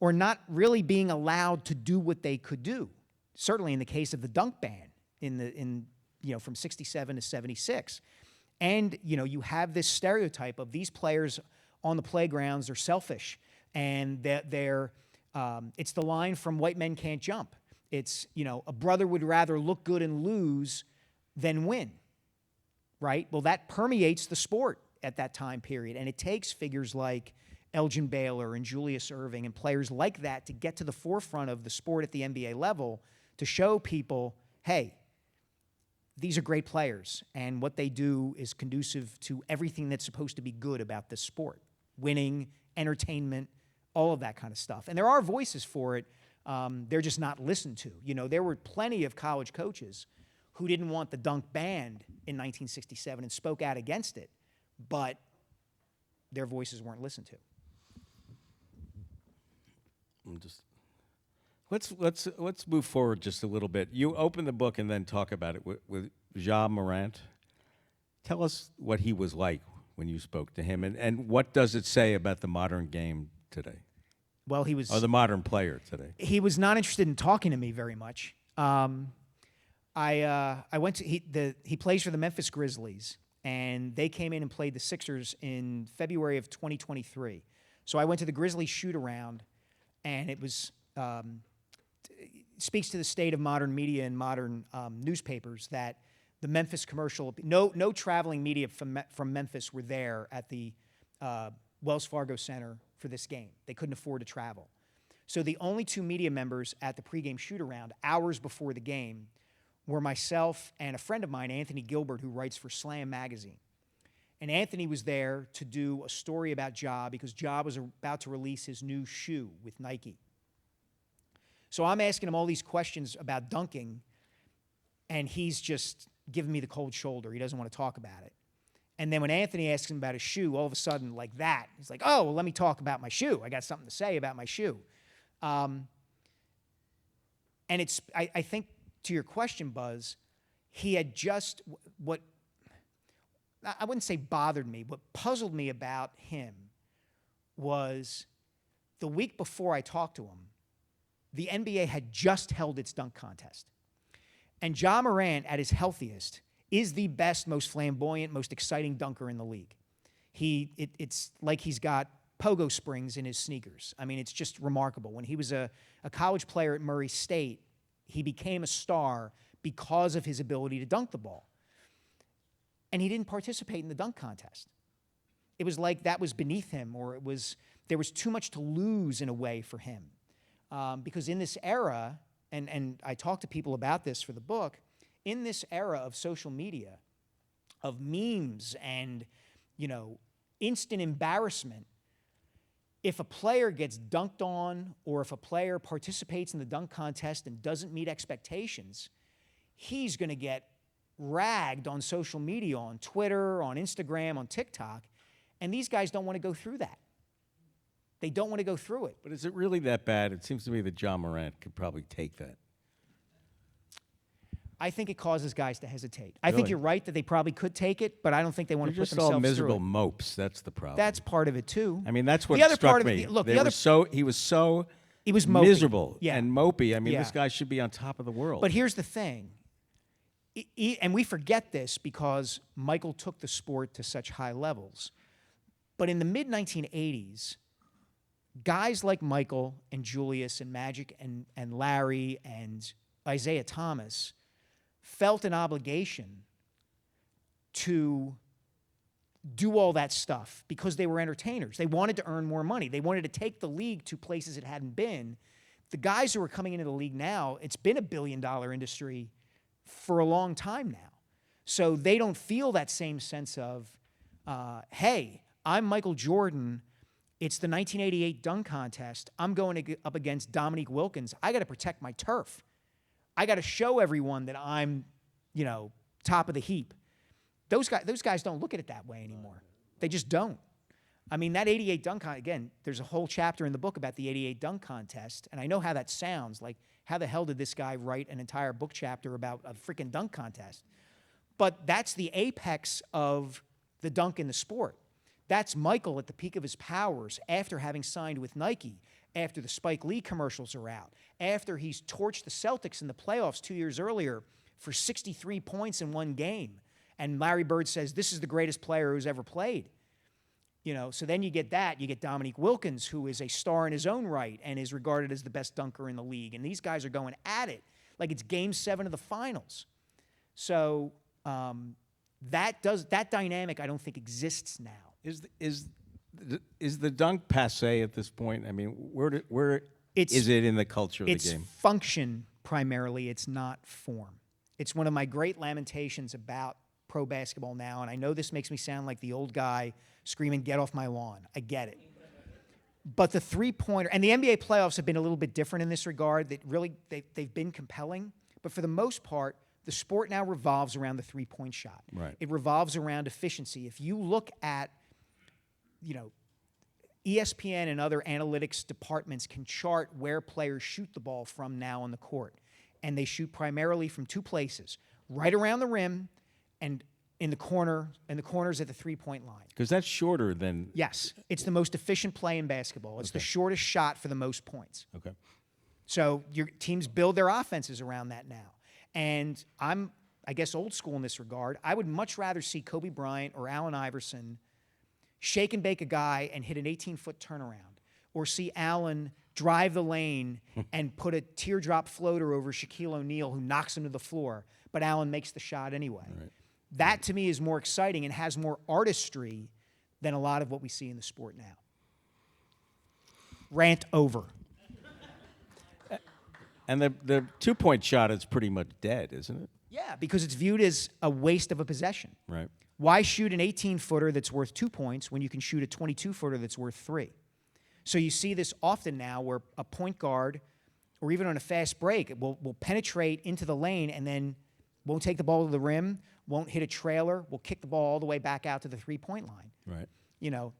Speaker 2: or not really being allowed to do what they could do. Certainly in the case of the dunk ban from 67 to 76. And you have this stereotype of these players on the playgrounds are selfish, and they're it's the line from White Men Can't Jump. It's, a brother would rather look good and lose than win, right? Well, that permeates the sport at that time period, and it takes figures like Elgin Baylor and Julius Erving and players like that to get to the forefront of the sport at the NBA level to show people, hey, these are great players, and what they do is conducive to everything that's supposed to be good about this sport. Winning, entertainment, all of that kind of stuff. And there are voices for it. They're just not listened to. There were plenty of college coaches who didn't want the dunk banned in 1967 and spoke out against it, but their voices weren't listened to.
Speaker 3: Let's move forward just a little bit. You open the book and then talk about it with Ja Morant. Tell us what he was like when you spoke to him, and what does it say about the modern game today?
Speaker 2: Well, he was...
Speaker 3: Or the modern player today.
Speaker 2: He was not interested in talking to me very much. He plays for the Memphis Grizzlies, and they came in and played the Sixers in February of 2023. So I went to the Grizzlies shoot-around, and it was... speaks to the state of modern media and modern newspapers that the Memphis commercial, no traveling media from Memphis were there at the Wells Fargo Center for this game. They couldn't afford to travel. So the only two media members at the pregame shoot-around, hours before the game, were myself and a friend of mine, Anthony Gilbert, who writes for Slam magazine. And Anthony was there to do a story about Ja because Ja was about to release his new shoe with Nike. So I'm asking him all these questions about dunking, and he's just giving me the cold shoulder. He doesn't want to talk about it. And then when Anthony asks him about his shoe, all of a sudden, like that, he's like, oh, well, let me talk about my shoe. I got something to say about my shoe. And it's, I think, to your question, Buzz, he had just, what, I wouldn't say bothered me, what puzzled me about him was the week before I talked to him, the NBA had just held its dunk contest. And Ja Morant, at his healthiest, is the best, most flamboyant, most exciting dunker in the league. It's like he's got pogo springs in his sneakers. I mean, it's just remarkable. When he was a college player at Murray State, He became a star because of his ability to dunk the ball. And he didn't participate in the dunk contest. It was like that was beneath him, or there was too much to lose in a way for him. Because in this era, and I talk to people about this for the book, in this era of social media, of memes and, instant embarrassment, if a player gets dunked on or if a player participates in the dunk contest and doesn't meet expectations, he's going to get ragged on social media, on Twitter, on Instagram, on TikTok, and these guys don't want to go through that. They don't want to go through it.
Speaker 3: But is it really that bad? It seems to me that John Morant could probably take that.
Speaker 2: I think it causes guys to hesitate. I
Speaker 3: Really?
Speaker 2: think you're right that they probably could take it, but I don't think they want
Speaker 3: They're
Speaker 2: to put
Speaker 3: just all
Speaker 2: themselves
Speaker 3: miserable
Speaker 2: through it.
Speaker 3: mopes. That's the problem.
Speaker 2: That's part of it too.
Speaker 3: I mean, that's what
Speaker 2: The other
Speaker 3: struck
Speaker 2: part of
Speaker 3: me.
Speaker 2: it- look,
Speaker 3: They
Speaker 2: the
Speaker 3: were
Speaker 2: other-
Speaker 3: he was so
Speaker 2: He was mopey.
Speaker 3: miserable
Speaker 2: Yeah.
Speaker 3: and mopey. I mean,
Speaker 2: Yeah.
Speaker 3: this guy should be on top of the world.
Speaker 2: But here's the thing, and we forget this because Michael took the sport to such high levels. But in the mid-1980s, guys like Michael and Julius and Magic and Larry and Isaiah Thomas felt an obligation to do all that stuff because they were entertainers. They wanted to earn more money. They wanted to take the league to places it hadn't been. The guys who are coming into the league now, it's been a billion-dollar industry for a long time now. So they don't feel that same sense of, hey, I'm Michael Jordan. It's the 1988 dunk contest. I'm going up against Dominique Wilkins. I got to protect my turf. I got to show everyone that I'm, top of the heap. Those guys don't look at it that way anymore. They just don't. I mean, that 88 dunk contest, again, there's a whole chapter in the book about the 88 dunk contest, and I know how that sounds. Like, how the hell did this guy write an entire book chapter about a freaking dunk contest? But that's the apex of the dunk in the sport. That's Michael at the peak of his powers after having signed with Nike, after the Spike Lee commercials are out, after he's torched the Celtics in the playoffs 2 years earlier for 63 points in one game. And Larry Bird says, this is the greatest player who's ever played. So then you get that. You get Dominique Wilkins, who is a star in his own right and is regarded as the best dunker in the league. And these guys are going at it like it's Game 7 of the finals. So that dynamic, I don't think, exists now.
Speaker 3: Is the dunk passé at this point? I mean, where is it in the culture of the game?
Speaker 2: It's function primarily. It's not form. It's one of my great lamentations about pro basketball now, and I know this makes me sound like the old guy screaming, "Get off my lawn." I get it. But the three-pointer, and the NBA playoffs have been a little bit different in this regard. That really, they've been compelling. But for the most part, the sport now revolves around the three-point shot.
Speaker 3: Right.
Speaker 2: It revolves around efficiency. If you look at, ESPN and other analytics departments can chart where players shoot the ball from now on the court. And they shoot primarily from two places, right around the rim and in the corners at the three-point line.
Speaker 3: Because that's shorter than...
Speaker 2: Yes. It's the most efficient play in basketball. It's the shortest shot for the most points.
Speaker 3: Okay.
Speaker 2: So your teams build their offenses around that now. And I'm, I guess, old school in this regard. I would much rather see Kobe Bryant or Allen Iverson shake and bake a guy and hit an 18-foot turnaround, or see Allen drive the lane and put a teardrop floater over Shaquille O'Neal who knocks him to the floor, but Allen makes the shot anyway.
Speaker 3: Right.
Speaker 2: That, to me, is more exciting and has more artistry than a lot of what we see in the sport now. Rant over.
Speaker 3: And the two-point shot is pretty much dead, isn't it?
Speaker 2: Yeah, because it's viewed as a waste of a possession.
Speaker 3: Right.
Speaker 2: Why shoot an 18-footer that's worth 2 points when you can shoot a 22-footer that's worth 3? So you see this often now where a point guard, or even on a fast break, will penetrate into the lane and then won't take the ball to the rim, won't hit a trailer, will kick the ball all the way back out to the three-point line.
Speaker 3: Right.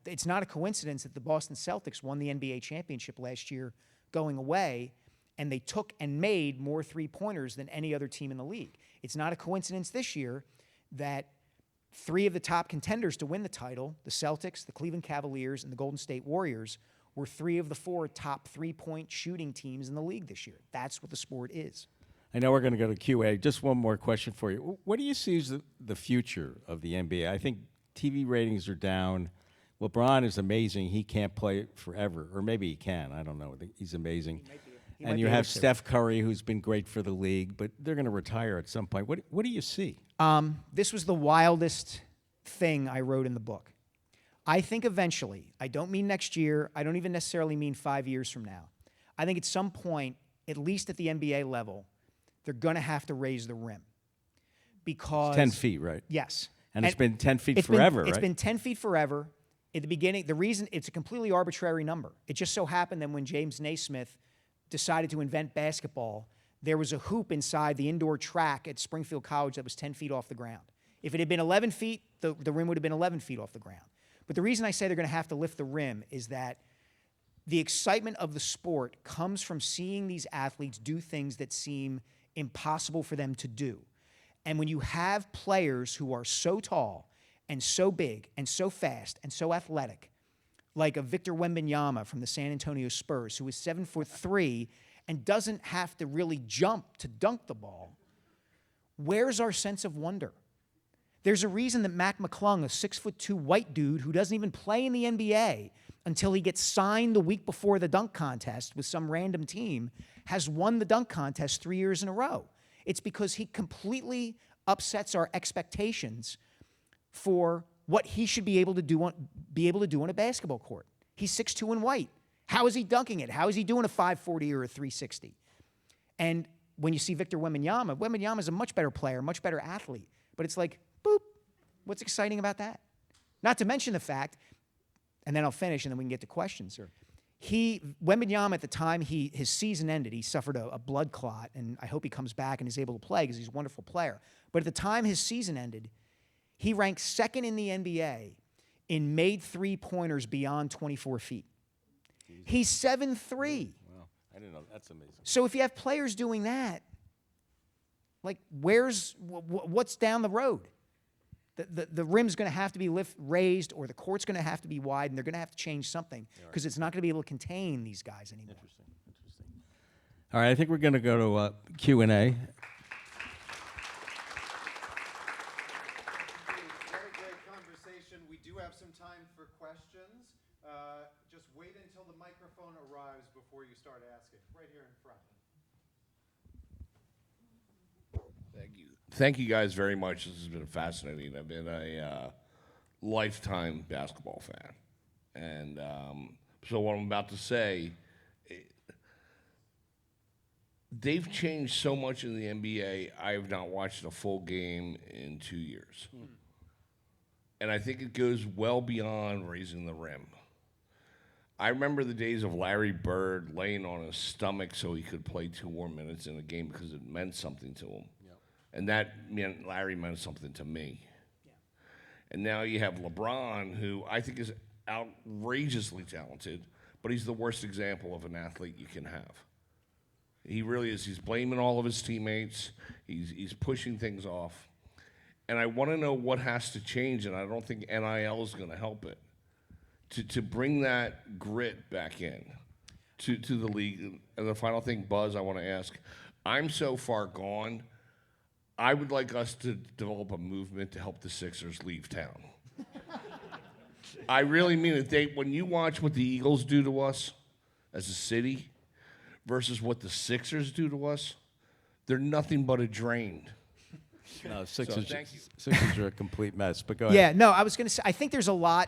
Speaker 2: It's not a coincidence that the Boston Celtics won the NBA championship last year going away, and they took and made more three-pointers than any other team in the league. It's not a coincidence this year that 3 of the top contenders to win the title, the Celtics, the Cleveland Cavaliers, and the Golden State Warriors, were 3 of the 4 top three-point shooting teams in the league this year. That's what the sport is.
Speaker 3: I know we're going to go to QA. Just one more question for you. What do you see as the future of the NBA? I think TV ratings are down. LeBron is amazing. He can't play forever, or maybe he can. I don't know. He's amazing.
Speaker 2: He might
Speaker 3: And
Speaker 2: be
Speaker 3: you
Speaker 2: able
Speaker 3: have
Speaker 2: to.
Speaker 3: Steph Curry, who's been great for the league, but they're going to retire at some point. What do you see?
Speaker 2: This was the wildest thing I wrote in the book. I think eventually, I don't mean next year, I don't even necessarily mean 5 years from now. I think at some point, at least at the NBA level, they're going to have to raise the rim. Because...
Speaker 3: It's 10 feet, right?
Speaker 2: Yes.
Speaker 3: And it's been 10 feet
Speaker 2: It's
Speaker 3: forever,
Speaker 2: It's
Speaker 3: right?
Speaker 2: been 10 feet forever. At the beginning, the reason, it's a completely arbitrary number. It just so happened that when James Naismith decided to invent basketball, there was a hoop inside the indoor track at Springfield College that was 10 feet off the ground. If it had been 11 feet, the rim would have been 11 feet off the ground. But the reason I say they're going to have to lift the rim is that the excitement of the sport comes from seeing these athletes do things that seem impossible for them to do. And when you have players who are so tall and so big and so fast and so athletic, like a Victor Wembanyama from the San Antonio Spurs, who is 7'3" and doesn't have to really jump to dunk the ball, where's our sense of wonder? There's a reason that Mac McClung, a 6'2" white dude who doesn't even play in the NBA until he gets signed the week before the dunk contest with some random team, has won the dunk contest 3 years in a row. It's because he completely upsets our expectations for what he should be able to do on a basketball court. He's 6'2" and white. How is he dunking it? How is he doing a 540 or a 360? And when you see Victor Wembanyama is a much better player, much better athlete. But it's like, boop, what's exciting about that? Not to mention the fact, and then I'll finish and then we can get to questions. Sure. Wembanyama, at the time his season ended, he suffered a blood clot, and I hope he comes back and is able to play because he's a wonderful player. But at the time his season ended, he ranked second in the NBA in made three-pointers beyond 24 feet. Jesus. He's 7'3".
Speaker 3: Wow, I didn't know. That's amazing.
Speaker 2: So if you have players doing that, like what's down the road? The rim's going to have to be raised, or the court's going to have to be wide, and they're going to have to change something because it's not going to be able to contain these guys anymore.
Speaker 3: Interesting. All right, I think we're going to go to Q&A.
Speaker 1: Very great conversation. We do have some time for questions. Just wait until the microphone arrives before you start asking. Right here in front.
Speaker 4: Thank you guys very much. This has been fascinating. I've been a lifetime basketball fan. And so what I'm about to say, they've changed so much in the NBA, I have not watched a full game in 2 years. And I think it goes well beyond raising the rim. I remember the days of Larry Bird laying on his stomach so he could play 2 more minutes in a game because it meant something to him. And that meant Larry meant something to me. Yeah. And now you have LeBron, who I think is outrageously talented, but he's the worst example of an athlete you can have. He really is. He's blaming all of his teammates. He's pushing things off. And I want to know what has to change, and I don't think NIL is going to help it, to bring that grit back in to the league. And the final thing, Buzz, I want to ask, I'm so far gone, I would like us to develop a movement to help the Sixers leave town. I really mean it. When you watch what the Eagles do to us as a city versus what the Sixers do to us, they're nothing but a drain.
Speaker 3: No, Sixers
Speaker 4: thank
Speaker 3: are a complete mess, but go ahead.
Speaker 2: Yeah, no, I was going to say, I think there's a lot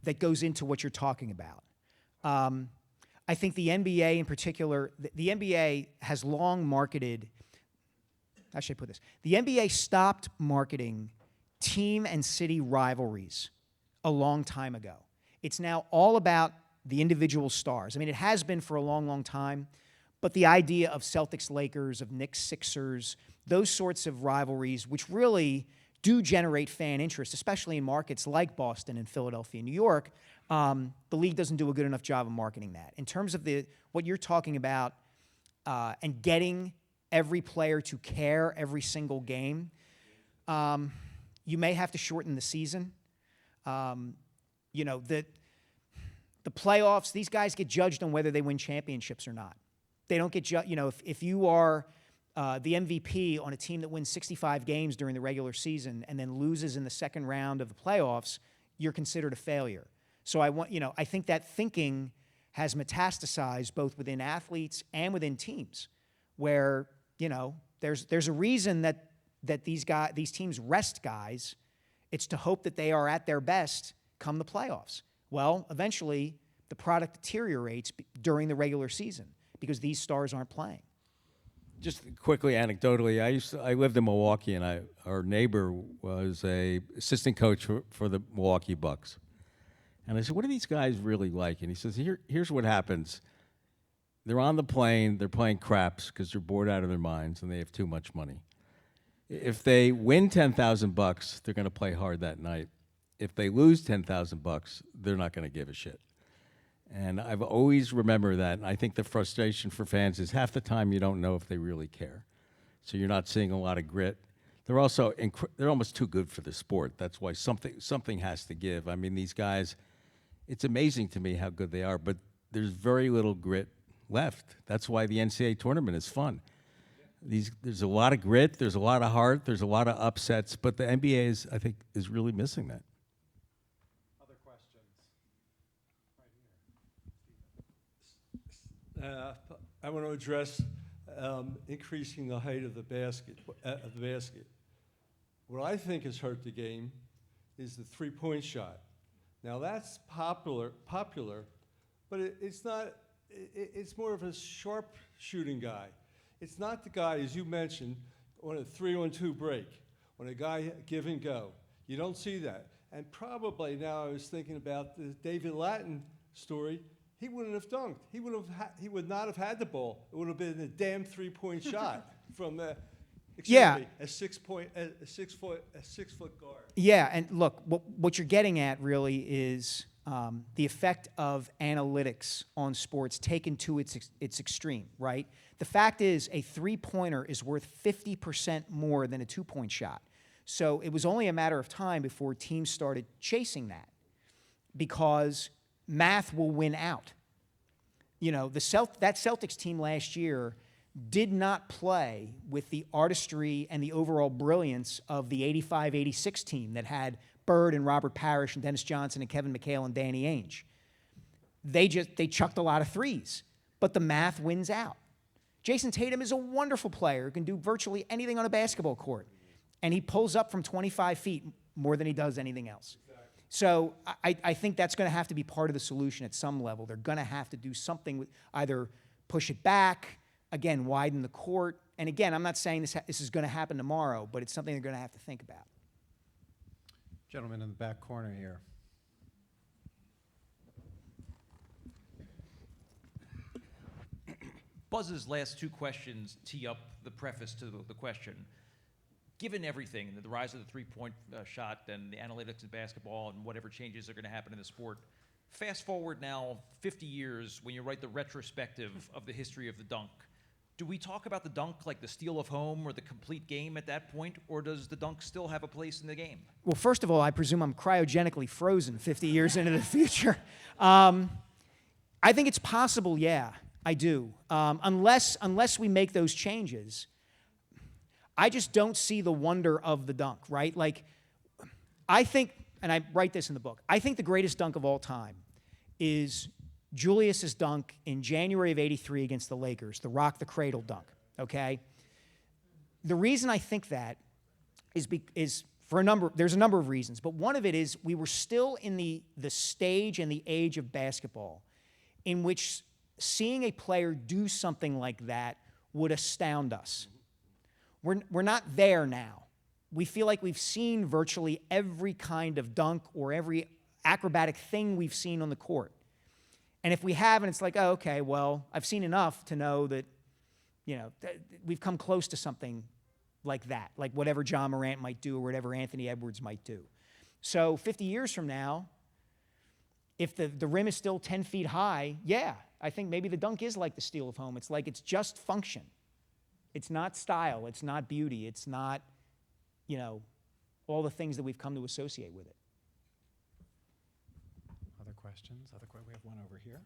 Speaker 2: that goes into what you're talking about. I think the NBA in particular, the NBA has long marketed, how should I put this? The NBA stopped marketing team and city rivalries a long time ago. It's now all about the individual stars. I mean, it has been for a long, long time, but the idea of Celtics-Lakers, of Knicks-Sixers, those sorts of rivalries, which really do generate fan interest, especially in markets like Boston and Philadelphia and New York, the league doesn't do a good enough job of marketing that. In terms of what you're talking about and getting every player to care every single game, you may have to shorten the season. You know, the playoffs, these guys get judged on whether they win championships or not. They don't get judged, you know, if you are the MVP on a team that wins 65 games during the regular season and then loses in the second round of the playoffs, you're considered a failure. So I think that thinking has metastasized both within athletes and within teams, where, you know, there's a reason that these teams rest guys. It's to hope that they are at their best come the playoffs. Well, eventually the product deteriorates during the regular season because these stars aren't playing.
Speaker 3: Just quickly, anecdotally, I lived in Milwaukee, and our neighbor was a assistant coach for the Milwaukee Bucks. And I said, "What are these guys really like?" And he says, "Here's what happens. They're on the plane, they're playing craps because they're bored out of their minds and they have too much money. If they win $10,000, they're going to play hard that night. If they lose $10,000, they're not going to give a shit." And I've always remembered that. And I think the frustration for fans is half the time you don't know if they really care. So you're not seeing a lot of grit. They're also they're almost too good for the sport. That's why something has to give. I mean, these guys, it's amazing to me how good they are, but there's very little grit left. That's why the NCAA tournament is fun. There's a lot of grit, there's a lot of heart, there's a lot of upsets, but the NBA I think is really missing that.
Speaker 1: Other questions?
Speaker 5: I want to address increasing the height of the basket. What I think has hurt the game is the three-point shot. Now that's popular, but it's not. It's more of a sharp shooting guy. It's not the guy, as you mentioned, on a 3-on-2 break, on a guy give and go. You don't see that. And probably now I was thinking about the David Lattin story. He wouldn't have dunked. He would not have had the ball. It would have been a damn three-point shot from a 6 foot guard.
Speaker 2: Yeah, and look, what you're getting at really is the effect of analytics on sports taken to its extreme, right? The fact is, a three-pointer is worth 50% more than a two-point shot. So it was only a matter of time before teams started chasing because math will win out. You know, that Celtics team last year did not play with the artistry and the overall brilliance of the 85-86 team that had Bird and Robert Parrish and Dennis Johnson and Kevin McHale and Danny Ainge. They chucked a lot of threes, but the math wins out. Jason Tatum is a wonderful player who can do virtually anything on a basketball court, and he pulls up from 25 feet more than he does anything else. Exactly. So I think that's going to have to be part of the solution at some level. They're going to have to do something with either push it back, again, widen the court. And again, I'm not saying this is going to happen tomorrow, but it's something they're going to have to think about.
Speaker 1: Gentleman in the back corner here.
Speaker 6: Buzz's last two questions tee up the preface to the question. Given everything, the rise of the three-point shot and the analytics in basketball and whatever changes are going to happen in the sport, fast forward now 50 years when you write the retrospective of the history of the dunk. Do we talk about the dunk like the steal of home or the complete game at that point, or does the dunk still have a place in the game?
Speaker 2: Well, first of all, I presume I'm cryogenically frozen 50 years into the future. I think it's possible, yeah, I do. Unless we make those changes, I just don't see the wonder of the dunk, right? Like, I think, and I write this in the book, I think the greatest dunk of all time is Julius's dunk in January of '83 against the Lakers, the rock the cradle dunk, okay? The reason I think that is for there's a number of reasons, but one of it is we were still in the stage and the age of basketball in which seeing a player do something like that would astound us. We're not there now. We feel like we've seen virtually every kind of dunk or every acrobatic thing we've seen on the court. And if we haven't, it's like, oh, okay, well, I've seen enough to know that, you know, we've come close to something like that, like whatever John Morant might do or whatever Anthony Edwards might do. So 50 years from now, if the rim is still 10 feet high, yeah, I think maybe the dunk is like the steal of home. It's like it's just function. It's not style. It's not beauty. It's not, you know, all the things that we've come to associate with it.
Speaker 1: Other questions? We have one over here.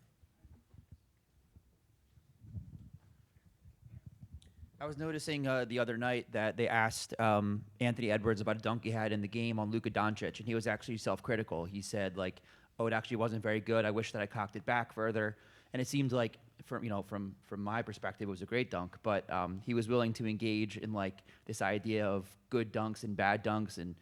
Speaker 7: I was noticing the other night that they asked Anthony Edwards about a dunk he had in the game on Luka Doncic, and he was actually self-critical. He said, like, oh, it actually wasn't very good. I wish that I cocked it back further. and it seemed like from my perspective, it was a great dunk. But he was willing to engage in like this idea of good dunks and bad dunks and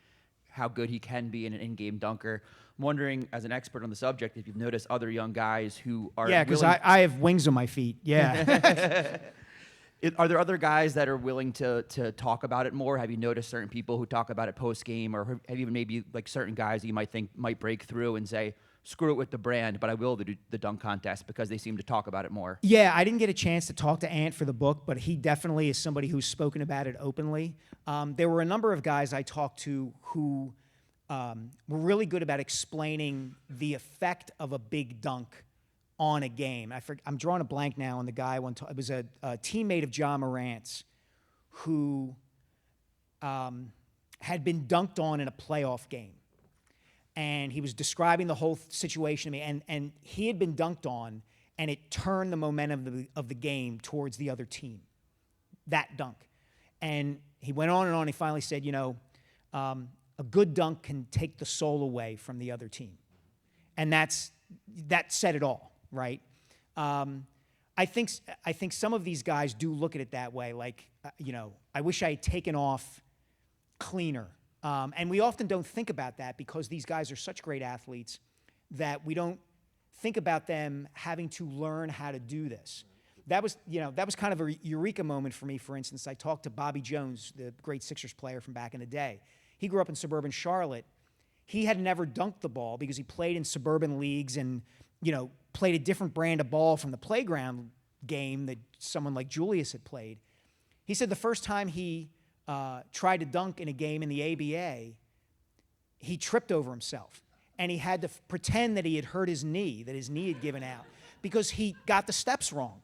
Speaker 7: how good he can be in an in-game dunker. I'm wondering, as an expert on the subject, if you've noticed other young guys who are
Speaker 2: because
Speaker 7: willing-
Speaker 2: I have wings on my feet. Yeah.
Speaker 7: Are there other guys that are willing to talk about it more? Have you noticed certain people who talk about it post game, or have even maybe like certain guys that you might think might break through and say, "Screw it with the brand, but I will do the dunk contest," because they seem to talk about it more?
Speaker 2: Yeah, I didn't get a chance to talk to Ant for the book, but he definitely is somebody who's spoken about it openly. There were a number of guys I talked to who were really good about explaining the effect of a big dunk on a game. I'm drawing a blank now on the guy. It was a teammate of John Morant's who had been dunked on in a playoff game. And he was describing the whole situation to me. And he had been dunked on, and it turned the momentum of the game towards the other team, that dunk. And he went on and on. He finally said, a good dunk can take the soul away from the other team. And that said it all, right? I think some of these guys do look at it that way. Like, I wish I had taken off cleaner. And we often don't think about that because these guys are such great athletes that we don't think about them having to learn how to do this. That was kind of a eureka moment for me. For instance, I talked to Bobby Jones, the great Sixers player from back in the day. He grew up in suburban Charlotte. He had never dunked the ball because he played in suburban leagues and, played a different brand of ball from the playground game that someone like Julius had played. He said the first time he tried to dunk in a game in the ABA, he tripped over himself. And he had to pretend that he had hurt his knee, that his knee had given out, because he got the steps wrong.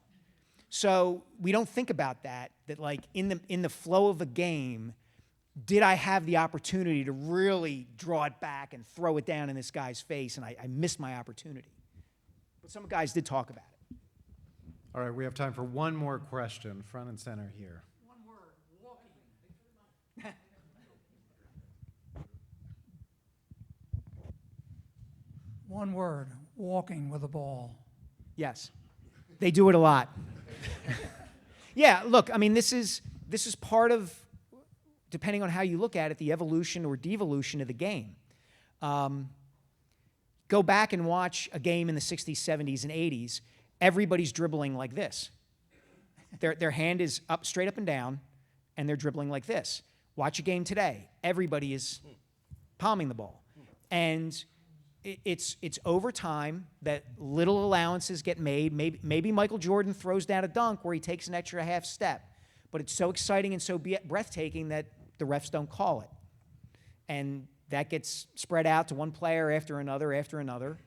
Speaker 2: So we don't think about that like in the flow of a game, did I have the opportunity to really draw it back and throw it down in this guy's face, and I missed my opportunity. But some guys did talk about it.
Speaker 1: All right, we have time for one more question, front and center here.
Speaker 8: One word, walking. One word, walking with a ball.
Speaker 2: Yes, they do it a lot. Yeah, look, I mean, this is part of, depending on how you look at it, the evolution or devolution of the game. Go back and watch a game in the 60s, 70s, and 80s. Everybody's dribbling like this. Their hand is up, straight up and down, and they're dribbling like this. Watch a game today. Everybody is palming the ball. And it's over time that little allowances get made. Maybe Michael Jordan throws down a dunk where he takes an extra half step. But it's so exciting and so breathtaking that the refs don't call it. And that gets spread out to one player after another.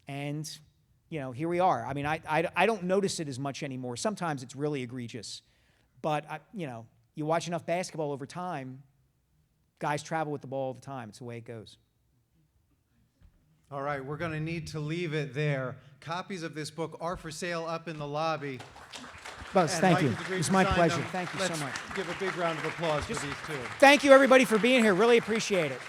Speaker 2: And, here we are. I mean, I don't notice it as much anymore. Sometimes it's really egregious. But, you watch enough basketball over time, guys travel with the ball all the time. It's the way it goes.
Speaker 1: All right, we're going to need to leave it there. Copies of this book are for sale up in the lobby.
Speaker 2: Buzz,
Speaker 1: And
Speaker 2: thank
Speaker 1: Mike
Speaker 2: you.
Speaker 1: has agreed
Speaker 2: It's
Speaker 1: to
Speaker 2: my
Speaker 1: sign
Speaker 2: pleasure.
Speaker 1: them.
Speaker 2: Thank you
Speaker 1: Let's
Speaker 2: so much.
Speaker 1: give a big round of applause for these two.
Speaker 2: Thank you, everybody, for being here. Really appreciate it.